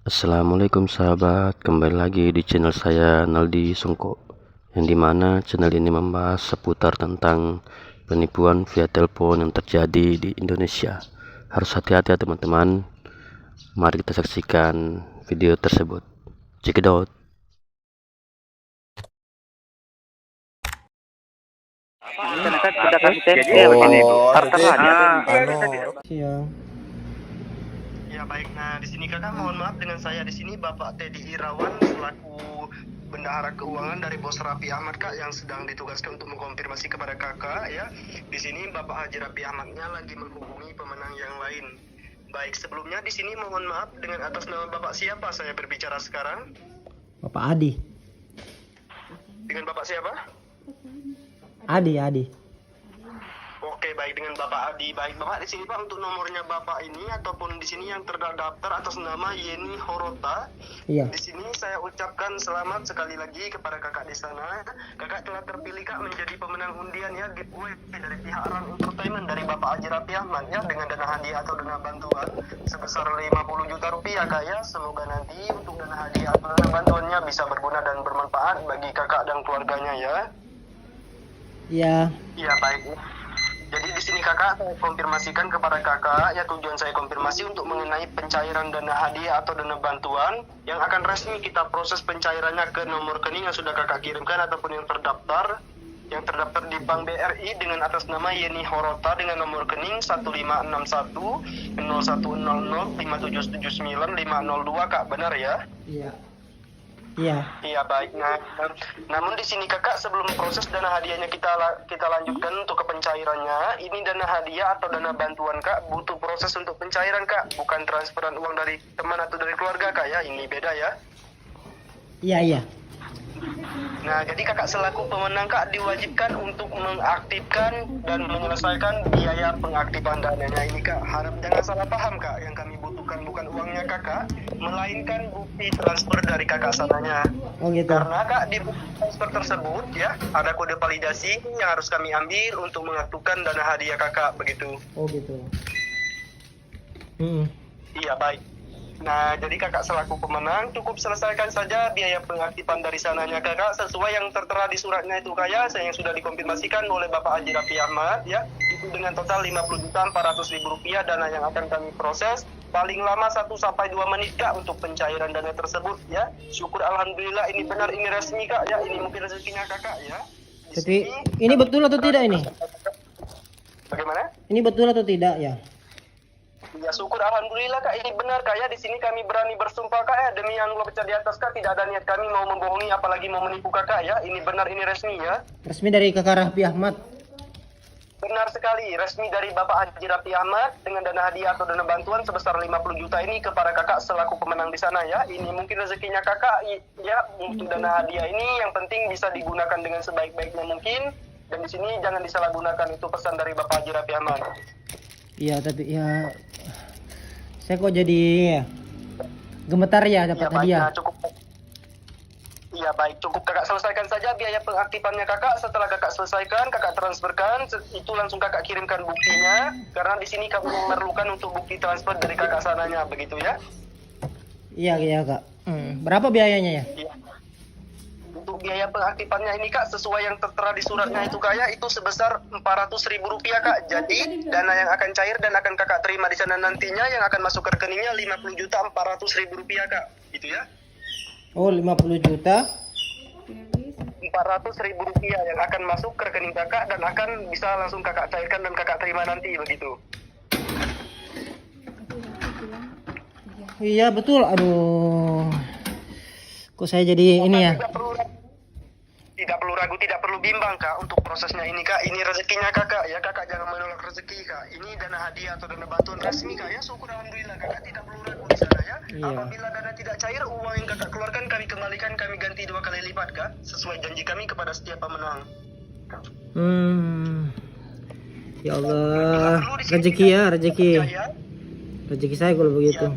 Assalamualaikum sahabat, kembali lagi di channel saya Naldi Sungko, yang dimana channel ini membahas seputar tentang penipuan via telepon yang terjadi di Indonesia. Harus hati-hati ya teman-teman. Mari kita saksikan video tersebut. Check it out. Sudah kami tes begini Bu. Ya baik, nah di sini kakak mohon maaf dengan saya di sini Bapak Teddy Irawan selaku Bendahara Keuangan dari Bos Raffi Ahmad kak, yang sedang ditugaskan untuk mengkonfirmasi kepada kakak ya. Di sini Bapak Haji Raffi Ahmadnya lagi menghubungi pemenang yang lain. Baik, sebelumnya di sini mohon maaf dengan atas nama Bapak siapa saya berbicara sekarang? Bapak Adi. Dengan Bapak siapa? Adi. Oke, baik, dengan Bapak Adi. Baik, Bapak di sini Pak, untuk nomornya Bapak ini ataupun di sini yang terdaftar atas nama Yeni Horota. Iya. Di sini saya ucapkan selamat sekali lagi kepada kakak di sana. Kakak telah terpilih kak menjadi pemenang undian ya, giveaway dari pihak Run Entertainment dari Bapak Haji Raffi Ahmad ya, dengan dana hadiah atau dana bantuan sebesar 50 juta rupiah kak ya. Semoga nanti untuk dana hadiah atau dana bantuannya bisa berguna dan bermanfaat bagi kakak dan keluarganya ya. Iya. Iya, baik. Jadi di sini kakak saya konfirmasikan kepada kakak ya, tujuan saya konfirmasi untuk mengenai pencairan dana hadiah atau dana bantuan yang akan resmi kita proses pencairannya ke nomor rekening yang sudah kakak kirimkan ataupun yang terdaftar di Bank BRI dengan atas nama Yeni Horota dengan nomor rekening 1561 0100 5779 502 kak, benar ya? Iya. Iya baik. Nah, namun di sini kakak sebelum proses dana hadiahnya kita lanjutkan untuk ke pencairannya. Ini dana hadiah atau dana bantuan kak butuh proses untuk pencairan kak, bukan transferan uang dari teman atau dari keluarga kak ya. Ini beda ya. Iya. Nah, jadi kakak selaku pemenang kak diwajibkan untuk mengaktifkan dan menyelesaikan biaya pengaktifan dananya ini kak. Harap jangan salah paham kak, yang kami butuhkan bukan uangnya kakak, melainkan bukti transfer dari kakak sananya. Oh gitu. Karena kak di bukti transfer tersebut ya ada kode validasi yang harus kami ambil untuk mengaktifkan dana hadiah kakak, begitu. Oh gitu. Iya baik. Nah, jadi kakak selaku pemenang cukup selesaikan saja biaya pengaktifan dari sananya kakak sesuai yang tertera di suratnya itu kaya yang sudah dikonfirmasikan oleh Bapak Haji Raffi Ahmad ya, itu dengan total 50.400.000 rupiah dana yang akan kami proses paling lama 1-2 menit kak untuk pencairan dana tersebut ya. Syukur alhamdulillah ini benar, ini resmi kak ya, ini mungkin rezekinya kakak ya. Tapi ini betul atau tidak ini? Bagaimana? Ini betul atau tidak ya? Ya syukur alhamdulillah kak, ini benar kak ya. Di sini kami berani bersumpah kak ya, demi yang Allah besar di atas kak, tidak ada niat kami mau membohongi apalagi mau menipu kakak ya. Ini benar, ini resmi ya. Resmi dari kakak Raffi Ahmad. Benar sekali, resmi dari Bapak Haji Raffi Ahmad dengan dana hadiah atau dana bantuan sebesar 50 juta ini kepada kakak selaku pemenang di sana ya. Ini mungkin rezekinya kakak ya, untuk dana hadiah ini yang penting bisa digunakan dengan sebaik-baiknya mungkin. Dan di sini jangan disalahgunakan, itu pesan dari Bapak Haji Raffi Ahmad. Iya, tapi ya saya kok jadi gemetar ya dapat hadiah. Nah, cukup. Iya baik, cukup kakak selesaikan saja biaya pengaktifannya kakak. Setelah kakak selesaikan, kakak transferkan, itu langsung kakak kirimkan buktinya. Karena di sini kami memerlukan untuk bukti transfer dari kakak sananya, begitu ya? Iya kak. Berapa biayanya ya? Iya. Untuk biaya pengaktifannya ini kak sesuai yang tertera di suratnya itu kaya itu sebesar 400.000 rupiah kak. Jadi dana yang akan cair dan akan kakak terima di sana nantinya yang akan masuk ke rekeningnya 50.400.000 rupiah kak, gitu ya. Oh 50 juta. 400.000 rupiah yang akan masuk ke rekening kakak dan akan bisa langsung kakak cairkan dan kakak terima nanti, begitu. Iya betul. Aduh, kok saya jadi ini ya. Tidak perlu ragu, tidak perlu bimbang kak untuk prosesnya ini kak. Ini rezekinya kakak ya, kakak jangan menolak rezeki kak. Ini dana hadiah atau dana bantuan resmi kak ya. Syukur alhamdulillah kakak tidak perlu ragu di sana ya. Iya. Apabila dana tidak cair, uang yang kakak keluarkan kami kembalikan, kami ganti 2 kali lipat kak, sesuai janji kami kepada setiap pemenang. Ya Allah, rezeki ya, rezeki saya kalau begitu.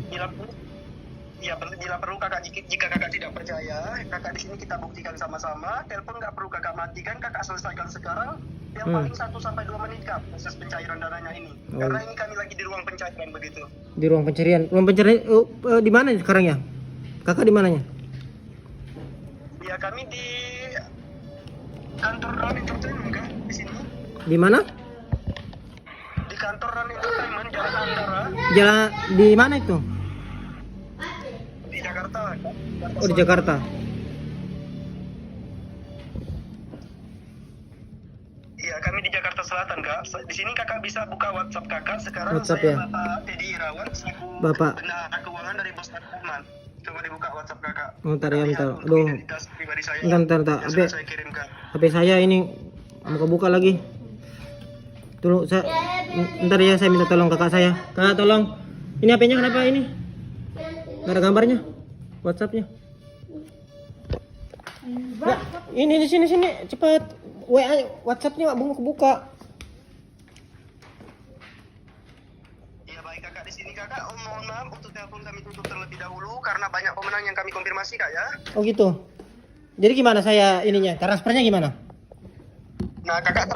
Bila perlu kakak, jika kakak tidak percaya, kakak di sini kita buktikan sama-sama. Telepon nggak perlu kakak matikan, kakak selesaikan sekarang. Yang paling 1-2 menit kak proses pencairan dananya ini. Karena ini kami lagi di ruang pencairan, begitu. Di ruang pencarian. Ruang pencarian di mana sekarang ya? Kakak di mananya? Ya kami di kantor Run Entertainment Kak, di sini. Di mana? Di kantor Run Entertainment Jalan Antara Jalan di mana itu? di Jakarta. Kak. Oh, di Jakarta. Iya, kami di Jakarta Selatan, Kak. Di sini Kakak bisa buka WhatsApp Kakak. Sekarang WhatsApp saya ya? Bapak Teddy Irawan, selaku Bapak. bendahara keuangan dari Bos Rahman. Coba dibuka WhatsApp Kakak. Oh, ntar ya, Lihat bentar. untuk Aduh. identitas pribadi saya. Bentar. Yang sudah saya kirimkan. HP saya ini buka lagi. Tolong saya, bentar ya, saya minta tolong kakak saya. Kak, tolong. Ini HP-nya kenapa ini? Gak ada gambarnya? WhatsApp-nya. Nah, ini di sini cepat. WA WhatsApp-nya nggak buka. Iya baik Kakak, di sini Kakak. Mohon maaf untuk telepon kami tutup terlebih dahulu karena banyak pemenang yang kami konfirmasi Kak ya. Oh gitu. Jadi gimana saya ininya? Transfernya gimana? Nah Kakak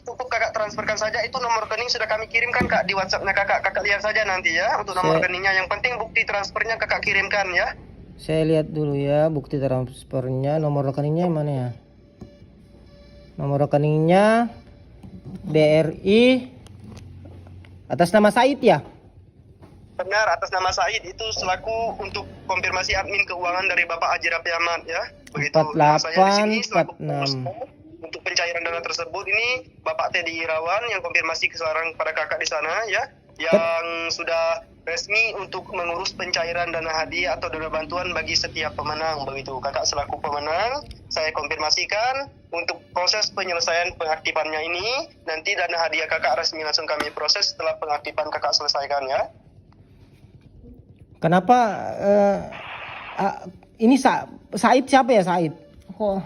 cukup Kakak transferkan saja, itu nomor rekening sudah kami kirimkan Kak di WhatsApp-nya Kakak. Kakak lihat saja nanti ya untuk nomor rekeningnya. Yang penting bukti transfernya Kakak kirimkan ya. Saya lihat dulu ya bukti transfernya, nomor rekeningnya mana ya? Nomor rekeningnya BRI atas nama Said ya? Benar, atas nama Said, itu selaku untuk konfirmasi admin keuangan dari Bapak Haji Raffi Ahmad ya. Begitu. Nah, saya di sini selaku 4846. untuk pencairan dana tersebut ini Bapak Teddy Irawan yang konfirmasi sekarang pada Kakak di sana ya, yang sudah resmi untuk mengurus pencairan dana hadiah atau dana bantuan bagi setiap pemenang. Begitu Kakak selaku pemenang, saya konfirmasikan untuk proses penyelesaian pengaktifannya ini, nanti dana hadiah Kakak resmi langsung kami proses setelah pengaktifan Kakak selesaikan ya. Kenapa ini Said siapa ya Said? Kok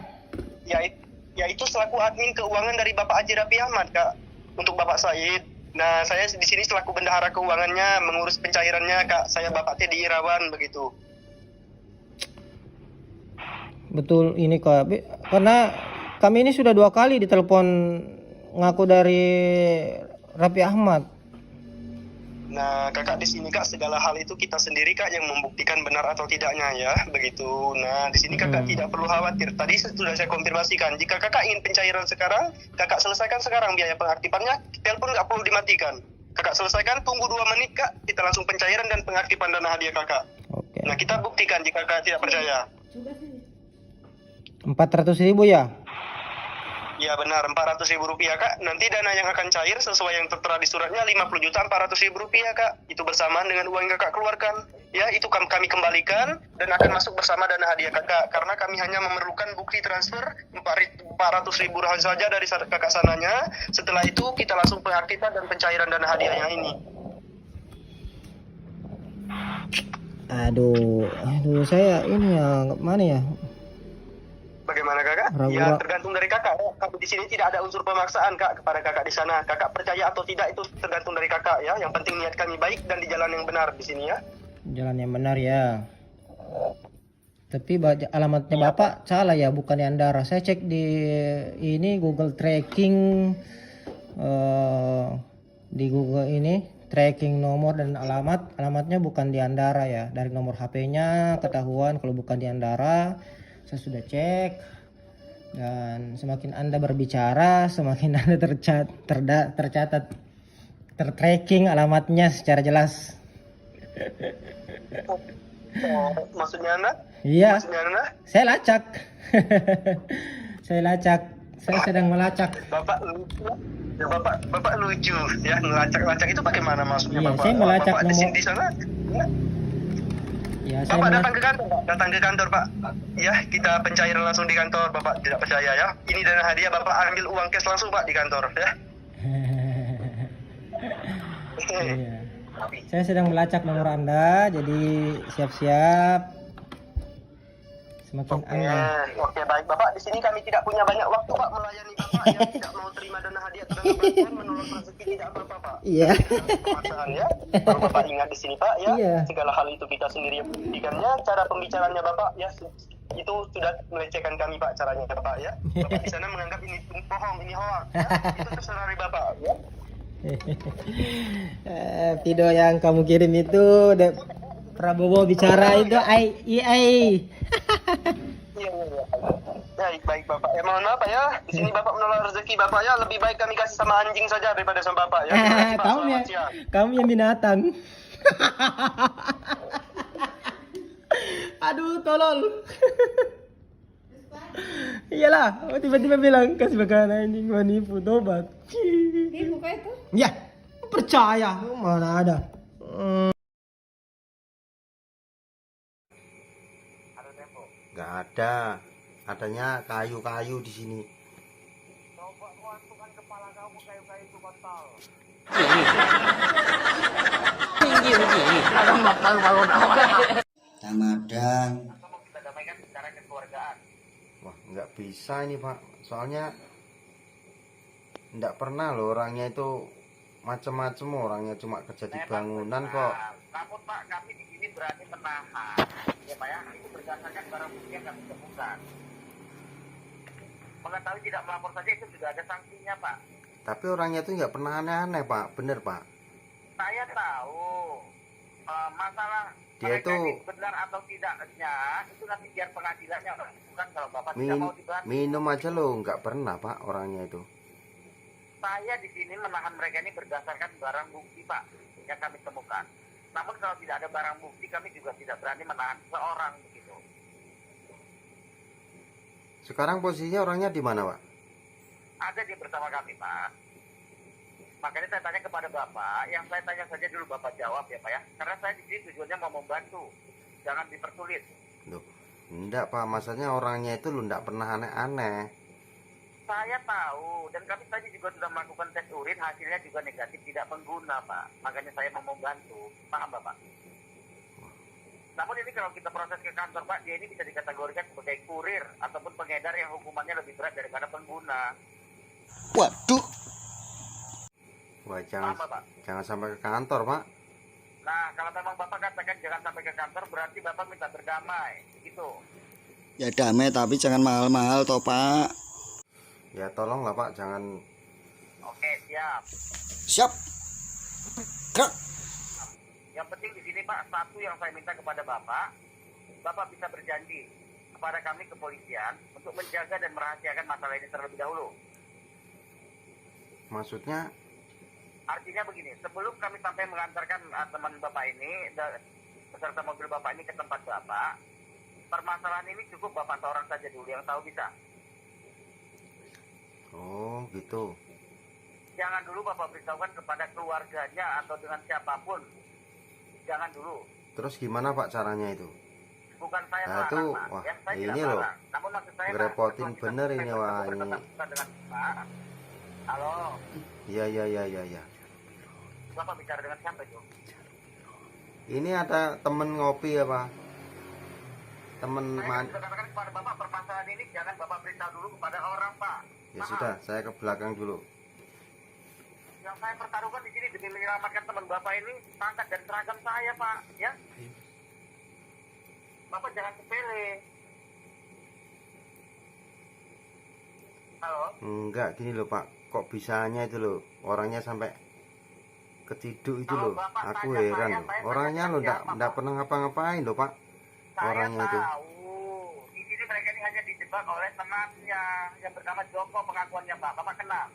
Ya itu selaku admin keuangan dari Bapak Haji Raffi Ahmad Kak, untuk Bapak Said. Nah saya di sini selaku bendahara keuangannya, mengurus pencairannya Kak. Saya Bapak Teddy Irawan begitu. betul ini Kak? Karena kami ini sudah 2 kali ditelepon ngaku dari Raffi Ahmad. Nah, Kakak di sini Kak, segala hal itu kita sendiri Kak yang membuktikan benar atau tidaknya ya, begitu. Nah, di sini Kakak tidak perlu khawatir. Tadi sudah saya konfirmasikan, jika Kakak ingin pencairan sekarang, Kakak selesaikan sekarang biaya pengaktifannya, telepon nggak perlu dimatikan. Kakak selesaikan, tunggu 2 menit Kak, kita langsung pencairan dan pengaktifan dana hadiah Kakak. Oke. Nah, kita buktikan jika Kakak tidak percaya. 400.000 ya? Ya benar, Rp400.000 Kak. Nanti dana yang akan cair sesuai yang tertera di suratnya Rp50.400.000 Kak. Itu bersamaan dengan uang yang Kakak keluarkan. Ya, itu kami kembalikan dan akan masuk bersama dana hadiah Kakak. Karena kami hanya memerlukan bukti transfer Rp400.000 saja dari Kakak sananya. Setelah itu kita langsung pengaktifan dan pencairan dana hadiahnya ini. Aduh, saya ini ya mana ya? Bagaimana Kakak? Ragu-ragu. Ya tergantung dari Kakak. Kami di sini tidak ada unsur pemaksaan Kak kepada Kakak di sana. Kakak percaya atau tidak itu tergantung dari Kakak ya. Yang penting niat kami baik dan di jalan yang benar di sini ya. Jalan yang benar ya. Tapi alamatnya Bapak salah ya, bukan di Andara. Saya cek di ini Google tracking, di Google ini tracking nomor dan alamatnya bukan di Andara ya. Dari nomor HP-nya ketahuan kalau bukan di Andara. Saya sudah cek, dan semakin Anda berbicara semakin Anda tercatat tertracking alamatnya secara jelas. Maksudnya Anda? Iya. Maksudnya Anda? Saya lacak. Saya sedang melacak. Bapak lucu. Ya, Bapak lucu ya, ngelacak-lacak itu bagaimana maksudnya Iya, Bapak? saya melacak Bapak nomor. di sana. Ya. Ya, saya Bapak datang ke kantor, Pak. Datang ke kantor, Pak. Ya, kita pencairan langsung di kantor. Bapak tidak percaya ya. Ini dana hadiah, Bapak ambil uang cash langsung, Pak, di kantor ya. Iya. Saya sedang melacak nomor Anda, jadi siap-siap. Semakin Anda. Oke, baik Bapak. Di sini kami tidak punya banyak waktu Pak melayani Bapak yang tidak mau terima dana hadiah atau dana bantuan, menolak rezeki tidak apa-apa Pak. Iya. Pemaksaan ya. Kalau Bapak ingat di sini Pak ya, Iya. segala hal itu kita sendiri yang membuktikannya. Cara pembicaranya Bapak ya itu sudah melecehkan kami Pak caranya Bapak ya. Bapak di sana menganggap ini bohong, ini hoax. Ya. Itu terserah dari Bapak ya. Video yang kamu kirim itu Prabowo bicara itu AI. Iya. Baik Bapak. Mohon maaf Pak ya. Di sini Bapak menolak rezeki Bapak ya. Lebih baik kami kasih sama anjing saja daripada sama Bapak ya. Terima kasih, Pak. kamu Selamat ya, siang. kamu yang binatang. Aduh, tolol. Iyalah, tiba-tiba bilang kasih makanan anjing menipu tobat. Ibu kah itu? Ya, percaya. Mana ada. Nggak ada. Adanya kayu-kayu di sini. Coba kau antukkan kepala kamu kayu-kayu itu kotor. Ramadan. Atau mau kita damaikan secara kekeluargaan. Wah, nggak bisa ini Pak. Soalnya nggak pernah loh orangnya itu macem-macem. Orangnya cuma kerja di bangunan kok. Namun Pak, kami di sini berani menahan. Ya Pak ya, itu berdasarkan barang bukti yang kami temukan. Mengetahui tidak melapor saja itu sudah ada sanksinya Pak. Tapi orangnya itu nggak pernah aneh-aneh Pak. Bener Pak. Saya tahu masalah Dia mereka itu ini benar atau tidaknya itu nanti biar pengadilannya Pak. Bukan kalau Bapak tidak mau dibantu. minum aja loh nggak pernah Pak orangnya itu. Saya di sini menahan mereka ini berdasarkan barang bukti Pak yang kami temukan. Namun kalau tidak ada barang bukti kami juga tidak berani menahan seorang begitu. Sekarang posisinya orangnya di mana Pak? Ada di bersama kami Pak. Makanya saya tanya kepada Bapak, yang saya tanya saja dulu Bapak jawab ya Pak ya. Karena saya di sini tujuannya mau membantu, jangan dipersulit. Loh, enggak Pak, maksudnya orangnya itu lo enggak pernah aneh-aneh. Saya tahu, dan kami tadi juga sudah melakukan tes urin, hasilnya juga negatif, tidak pengguna Pak. Makanya saya mau membantu, paham Bapak? Namun ini kalau kita proses ke kantor Pak, dia ini bisa dikategorikan sebagai kurir ataupun pengedar yang hukumannya lebih berat daripada pengguna. Waduh. Wah, Paham Bapak? jangan sampai ke kantor Pak. Nah, kalau memang Bapak katakan jangan sampai ke kantor, berarti Bapak minta berdamai, gitu. Ya damai tapi jangan mahal-mahal toh Pak. Ya tolonglah Pak, jangan. Oke, siap. Siap. Gerak. Yang penting di sini Pak, satu yang saya minta kepada Bapak, Bapak bisa berjanji kepada kami kepolisian untuk menjaga dan merahasiakan masalah ini terlebih dahulu. Maksudnya Artinya begini, sebelum kami sampai mengantarkan teman Bapak ini beserta mobil Bapak ini ke tempat Bapak, permasalahan ini cukup Bapak seorang saja dulu yang tahu bisa. oh gitu. Jangan dulu Bapak beritahukan kepada keluarganya atau dengan siapapun. Jangan dulu. Terus gimana Pak caranya itu? Bukan saya Nah, melarang, itu, Pak. wah, Ya, saya ini tidak loh. melarang. Namun maksud saya, Pak, Ngerepotin kewajiban bener kita ini, untuk wah, bertetap ini. muka dengan Pak. Halo, Iya. Bapak bicara dengan siapa itu? Ini ada temen ngopi ya Pak. Temen Saya sudah katakan kepada Bapak, permasalahan ini jangan Bapak beritahu dulu kepada orang, Pak. Ya Maaf. sudah, saya ke belakang dulu. Yang saya pertaruhkan di sini demi menyelamatkan teman Bapak ini pangkat dan seragam saya, Pak. Ya. Bapak jangan sepele. Halo. Enggak gini loh Pak. Kok bisanya itu loh. Orangnya sampai keciduk itu Kalau loh. Bapak Aku tanya heran saya, loh. saya Orangnya tanya loh siapa, enggak Pak? pernah ngapa-ngapain loh Pak. Saya Orangnya itu. tahu. Di sini mereka ini hanya dijebak oleh temannya yang bernama Joko, pengakuannya Pak. Bapak kenal?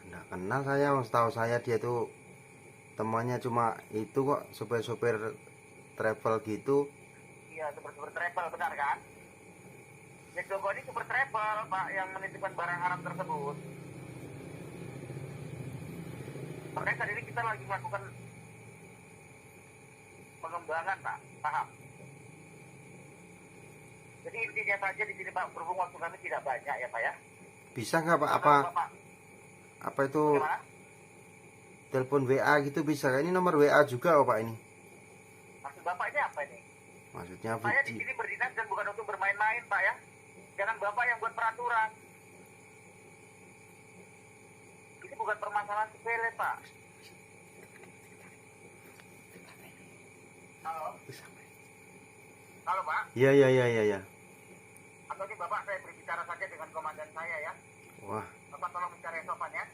Enggak kenal saya. Setahu saya dia tuh temannya cuma itu kok, supir-supir travel gitu. Iya, super travel, benar kan? Ya, Joko ini super travel, Pak, yang menitipkan barang haram tersebut. Makanya saat ini kita lagi melakukan pengembangan, Pak. Paham? Jadi intinya saja di sini, Pak, berhubung waktu kami tidak banyak ya, Pak ya. Bisa nggak Pak? Apa itu Gimana? telepon WA gitu bisa? Ini nomor WA juga oh Pak ini. Maksud Bapak ini apa ini? Maksudnya Saya di video. sini berdinas dan bukan untuk bermain-main, Pak ya. Jangan Bapak yang buat peraturan. Ini bukan permasalahan sepele, Pak. Halo? Halo, Pak. Iya. Atau ini Bapak saya berbicara saja dengan komandan saya ya. Wah, Bapak tolong bicara sopan ya.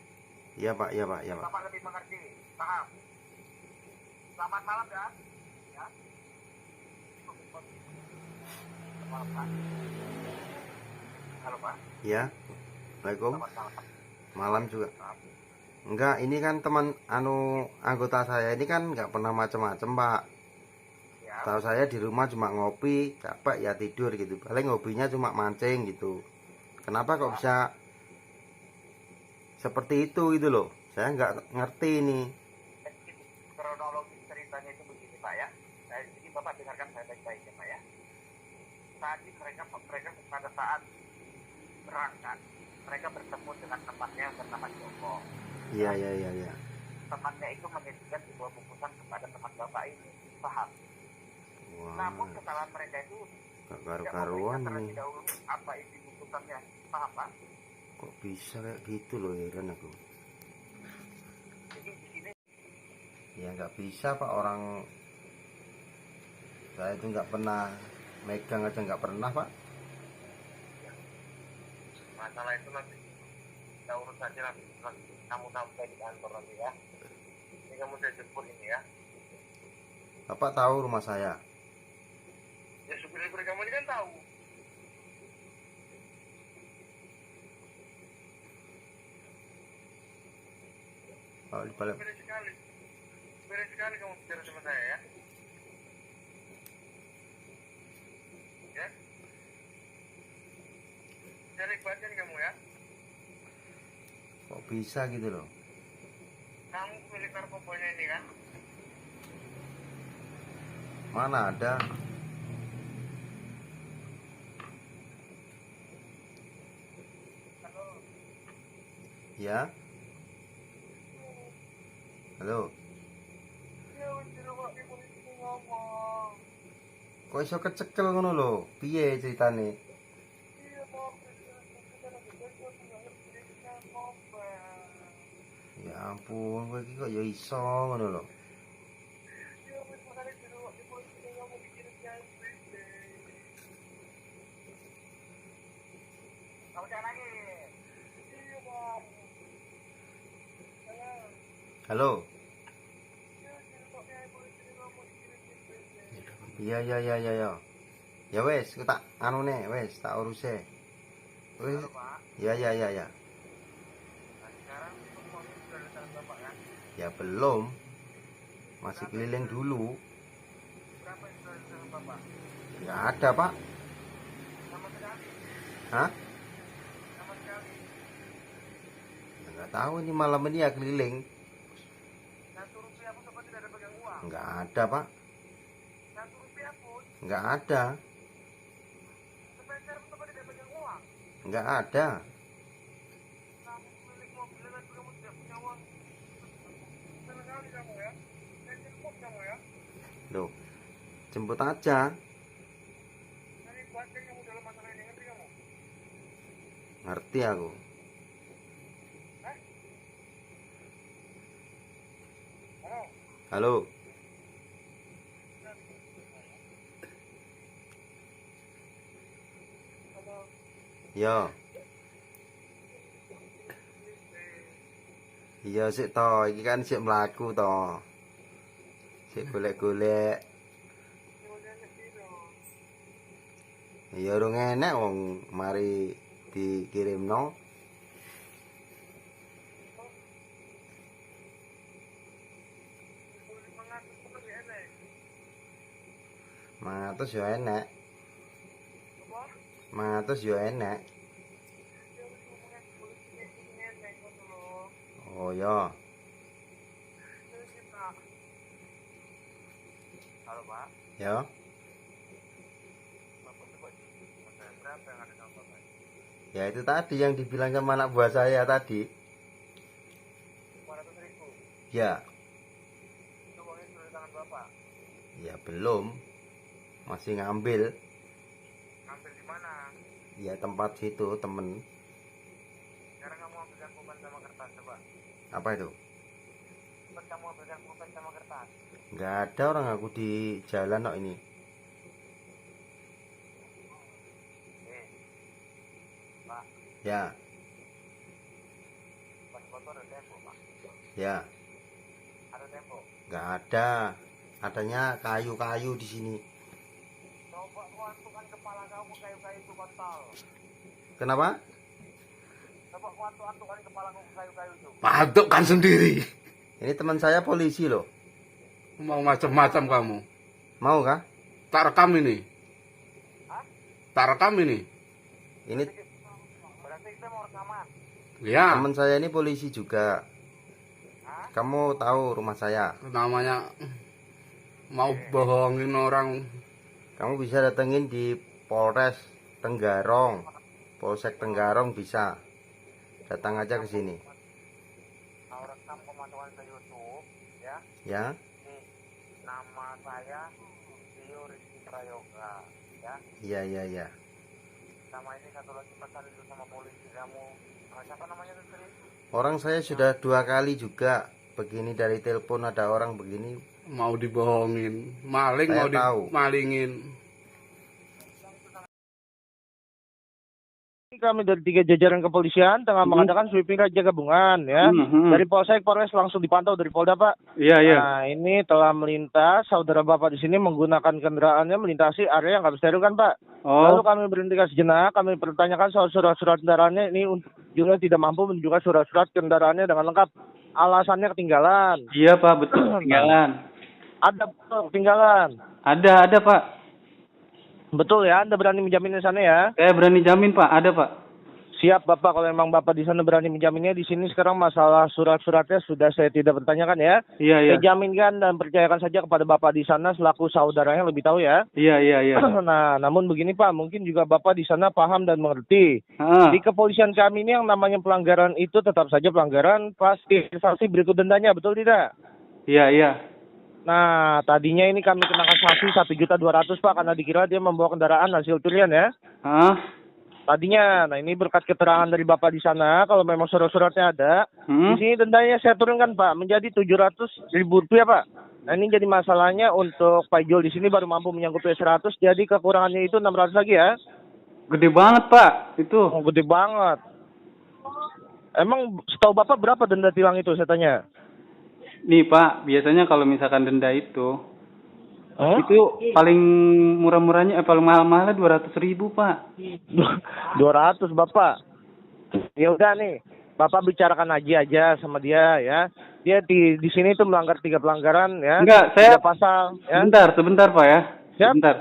iya Pak. Bapak lebih mengerti. Paham? Selamat malam ya. Ya. Malam, Pak. Halo, Pak. Ya. Assalamualaikum. Selamat malam. Malam juga. Enggak, ini kan teman anggota saya ini kan nggak pernah macam-macam, Pak. Ya. Tahu saya di rumah cuma ngopi, capek ya tidur gitu. Paling hobinya cuma mancing gitu. Kenapa kok bisa seperti itu gitu loh? Saya nggak ngerti ini. Kronologi ceritanya itu begini, Pak ya. Jadi Bapak dengarkan saya baik-baik ya, Pak ya. Tadi mereka pada saat berangkat, mereka bertemu dengan temannya yang bernama Joko. Iya. Temannya itu menyajikan sebuah bungkusan kepada teman Bapak ini, paham? Wah, Namun kesalahan mereka itu gak tidak karu-karuan memberikan terlebih ini. dahulu apa isi bungkusannya, paham, Pak? Kok bisa kayak gitu loh, heran aku. Jadi di sini Ya nggak bisa, Pak, orang saya itu nggak pernah megang aja nggak pernah, Pak. masalah itu nanti kita urus saja nanti kamu sampai di kantor nanti ya. Ini kamu saya jemput ini ya. Bapak tahu rumah saya. Ya supir-supir kamu ini kan tahu. Kalau di balik Beres sekali kamu bicara sama saya ya. Ya. Cari bagian kamu ya. kok bisa gitu loh. Kamu milik narkobanya ini kan? Mana ada? Ya. Halo. Ya udah kok di polisi ngomong. Kok iso kecekel ngono lho? Piye ceritane? Iya mau kita lagi belajar nggak ngerti ngomong. Ya ampun, kowe iki kok ya iso ngono lho. Iya wis makanya di polisi ngomong dikirim janji. Kamu jangan nangis. Iya bang. Halo. Iya. Ya wes, aku tak anu nih, wes tak uruse. Wes. Ya. Nah, sekarang semuanya sudah ada tangan Bapak kan? Ya belum. Masih keliling dulu. Berapa yang sudah ada tangan Bapak? Ya ada, Pak. Sama sekali. Hah? Sama sekali. Ya, nggak tahu ini malam ini ya keliling. Rp1 pun Bapak tidak ada pegang uang. Nggak ada, Pak. Rp1 pun Nggak ada. sepeser pun Bapak tidak pegang uang. Nggak ada. Kamu pemilik mobil dan kamu tidak punya uang. Senang kali kamu ya. Saya jemput kamu ya. Loh. Jemput aja. Nanti buatkan kamu dalam masalah ini, ngerti kamu? Ngerti aku. Hah? Halo? Halo. Halo? Yo. Iya sik to, iki kan sik mlaku to. Sik golek-golek. Ya urung enek wong mari dikirimno. Mangatus yo enek. Mangatus yo enek. Oh ya. Halo Pak, Ya. Bapak coba masalah berapa yang ada sama Bapak? Ya itu tadi yang dibilang sama anak buah saya tadi. 500.000. Ya. Itu uangnya sudah di tangan Bapak. Ya belum. Masih ngambil. Ngambil di mana? Ya tempat situ temen. Sekarang kamu ambilkan pulpen sama kertas coba. Apa itu? Cepat kamu ambilkan pulpen sama kertas. Nggak ada orang aku di jalan kok ini. Pak, Ya. pas foto ada tempo Pak. Ya. Ada tempo. Nggak ada. adanya kayu-kayu di sini. Kenapa? Patukkan sendiri. Ini teman saya polisi loh. Mau macam-macam kamu. Mau kah? Tak rekam ini. Tak rekam ini. Ini Ya, teman saya ini polisi juga. Kamu tahu rumah saya. namanya mau bohongin orang. Kamu bisa datengin di Polres Tenggarong, Polsek Tenggarong bisa. Datang aja ke sini. Ya. Nama saya Tio Rizky Prayoga, ya. Iya. Sama ini satu lagi pesan itu sama polisi kamu. Siapa namanya tadi? Orang saya sudah 2 kali juga begini dari telepon ada orang begini. Mau dibohongin. Maling Saya mau tahu. dimalingin. Kami dari 3 jajaran kepolisian tengah mengadakan sweeping raja gabungan ya. Dari Polsek, Polres langsung dipantau dari Polda, Pak. Iya, iya. Nah, ini telah melintas saudara Bapak di sini menggunakan kendaraannya melintasi area yang nggak steril kan, Pak. Oh, Lalu kami berhentikan sejenak, kami pertanyakan soal surat-surat kendaraannya ini untuk juga tidak mampu menunjukkan surat-surat kendaraannya dengan lengkap. Alasannya ketinggalan. iya Pak, betul ketinggalan. Ada betul ketinggalan. Ada Pak. Betul ya, Anda berani menjaminnya sana ya? Saya berani jamin Pak, ada Pak. Siap Bapak, kalau memang Bapak di sana berani menjaminnya. Di sini sekarang masalah surat-suratnya sudah saya tidak bertanyakan ya. Iya, iya. Saya jaminkan dan percayakan saja kepada Bapak di sana selaku saudaranya lebih tahu ya. Iya. Nah, namun begini Pak, mungkin juga Bapak di sana paham dan mengerti. Ah, Di kepolisian kami ini yang namanya pelanggaran itu tetap saja pelanggaran, pasti sanksi berikut dendanya, betul tidak? iya. Nah, tadinya ini kami kenakan sanksi 1.200.000 Pak, karena dikira dia membawa kendaraan hasil curian ya. Ah, Tadinya, nah ini berkat keterangan dari Bapak di sana, kalau memang surat-suratnya ada, di sini dendanya saya turunkan Pak, menjadi 700.000 rupiah Pak. Nah ini jadi masalahnya untuk Pak Jul di sini baru mampu menyangkut 100, jadi kekurangannya itu 600 lagi ya. gede banget Pak, itu. Oh, gede banget. Emang setahu Bapak berapa denda tilang itu saya tanya? Nih Pak, biasanya kalau misalkan denda itu itu paling murah-murahnya, paling mahal-mahalnya 200.000 Pak. 200 Bapak. Ya udah nih, Bapak bicarakan aja sama dia ya. Dia di sini tuh melanggar 3 pelanggaran ya. Enggak, saya 3 pasal ya. sebentar Pak ya. Siap. Sebentar.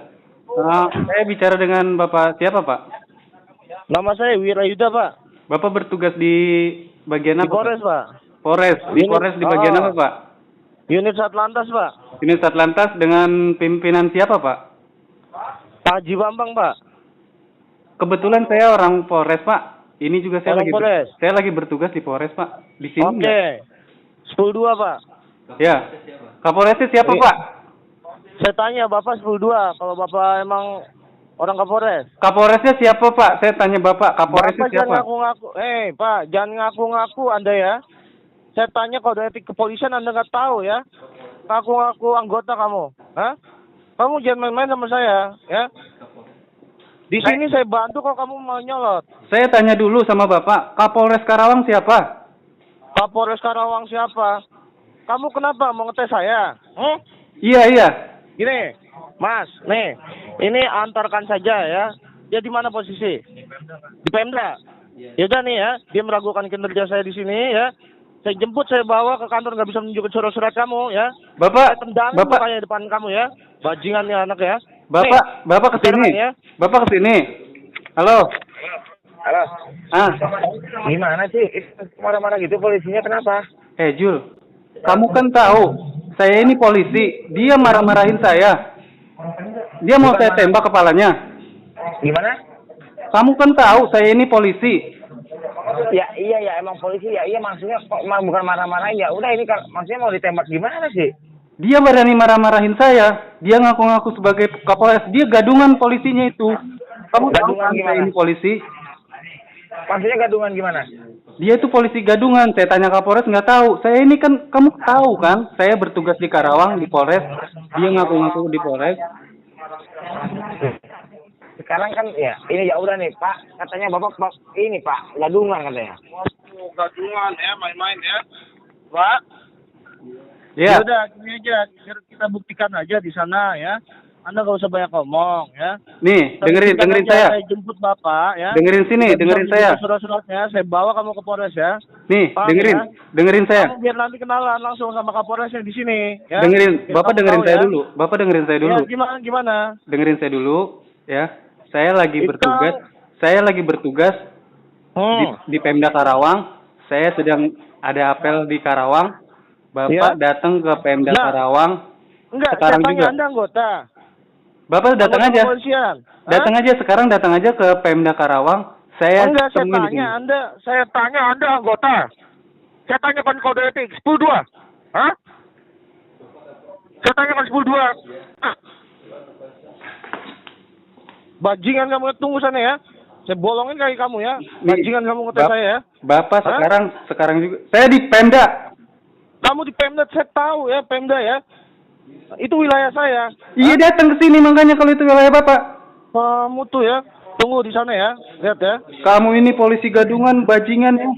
Saya bicara dengan Bapak siapa Pak? Nama saya Wirayuda Pak. Bapak bertugas di bagian Di apa? Polres Pak. Polres. Di Unit- Polres di bagian Oh. apa Pak? Unit Satlantas Pak. Ini Satlantas dengan pimpinan siapa Pak? Pak Haji Bambang Pak. Kebetulan saya orang Polres Pak. Ini juga saya Orang Polres. saya lagi bertugas di Polres Pak. Di sini. Oke. 102 Pak. Ya. Kapolresnya siapa Iya. Pak? Saya tanya Bapak 102 kalau Bapak emang orang Kapolres. Kapolresnya siapa Pak? Saya tanya Bapak, Kapolresnya Bapak jangan siapa? ngaku-ngaku. Pak, jangan ngaku-ngaku Anda ya. Saya tanya kode etik kepolisian Anda nggak tahu ya. Ngaku-ngaku anggota kamu. Hah? Kamu jangan main-main sama saya ya. Di sini saya bantu kok kamu mau nyolot. Saya tanya dulu sama Bapak, Kapolres Karawang siapa? Kapolres Karawang siapa? Kamu kenapa mau ngetes saya? Iya. Gini, Mas, nih, ini antarkan saja ya. Dia di mana posisi? Di Pemda. Ya udah nih ya, dia meragukan kinerja saya di sini ya. Saya jemput, saya bawa ke kantor, nggak bisa menunjukkan surat-surat kamu ya. Bapak, Saya tendang Bapak, mukanya depan kamu ya. Bajingannya anak ya. Bapak kesini. bicarakan ya. Bapak kesini. Halo. Halo. Ah, Gimana sih? Marah-marah gitu polisinya kenapa? Jul, kamu kan tahu saya ini polisi. Dia marah-marahin saya. Dia mau saya tembak kepalanya. Gimana? Kamu kan tahu saya ini polisi. Ya iya emang polisi ya iya maksudnya kok bukan marah-marahin ya udah ini maksudnya mau ditembak gimana sih? Dia berani marah-marahin saya. Dia ngaku-ngaku sebagai Kapolres. Dia gadungan polisinya itu. Kamu tahu Gadungan kan gimana? saya ini polisi? Maksudnya gadungan gimana? Dia itu polisi gadungan. Saya tanya Kapolres nggak tahu. Saya ini kan, kamu tahu kan? Saya bertugas di Karawang di Polres. Dia ngaku-ngaku di Polres. Sekarang kan ya ini ya udah nih Pak katanya Bapak ini Pak gadungan katanya. Gadungan ya, main-main ya. Pak Ya. Ya udah, gini aja, kita buktikan aja di sana ya. Anda nggak usah banyak ngomong ya. Nih, Kita dengerin buktikan aja, saya. Saya jemput Bapak ya. Dengerin sini, Kita dengerin bisa saya. Surat-suratnya, saya bawa kamu ke Polres ya. Nih, Paham dengerin, ya? dengerin saya. Kamu biar nanti kenalan langsung sama Kapolresnya di sini ya. Dengerin, Biar Bapak kamu dengerin tahu, saya ya. dulu. Bapak dengerin saya dulu. Ya, gimana? Dengerin saya dulu, ya. Saya lagi Itu- bertugas. Saya lagi bertugas di Pemda Karawang. Saya sedang ada apel di Karawang. Bapak Ya. datang ke Pemda Nah, Karawang. Enggak, Sekarang saya tanya juga. Anda anggota. Bapak datang Anggota aja. kepolisian. Hah? Datang aja sekarang, datang aja ke Pemda Karawang. Saya Enggak, saya temuin di tanya sini. Anda anggota. Saya tanyakan kode etik 102. Hah? Saya tanyakan 102. Hah? Bajingan kamu, tunggu sana ya. Saya bolongin kaki kamu ya. Bajingan kamu ngetes saya ya. Bapak Hah? sekarang juga. Saya di Pemda. Kamu di Pemda, saya tahu ya, Pemda ya. Itu wilayah saya. Iya, datang ke sini makanya kalau itu wilayah Bapak. Kamu tuh ya, tunggu di sana ya. Lihat ya. Kamu ini polisi gadungan, bajingan ya.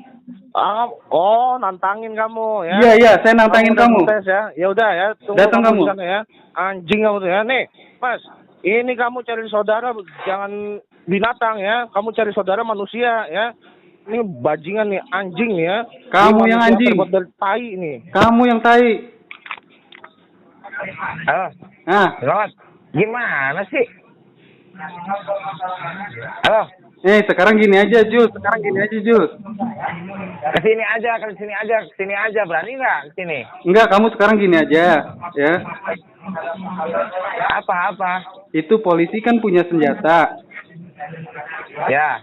Nantangin kamu ya. Iya, saya nantangin udah kamu. ngetes ya. Ya udah ya, tunggu Datang kamu kamu. di sana ya. Anjing kamu tuh ya. Nih, Mas, ini kamu cari saudara, jangan binatang ya. Kamu cari saudara manusia ya. Ini bajingan nih, anjing nih ya. Kamu Ini yang manusia anjing. terbuat dari tai nih. Kamu yang tai. Halo, Nah, selamat. Gimana sih? Halo, sekarang gini aja, Jul. kesini aja. Berani nggak kesini? Enggak, kamu sekarang gini aja, ya. Apa? Itu polisi kan punya senjata. Ya.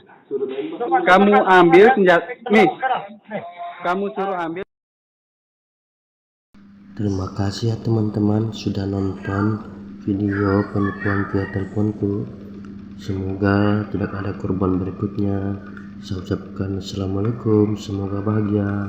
Kamu ambil senjata. Nih, kamu suruh ambil. Terima kasih ya teman-teman sudah nonton video penipuan via teleponku. Semoga tidak ada korban berikutnya. Saya ucapkan assalamualaikum, semoga bahagia.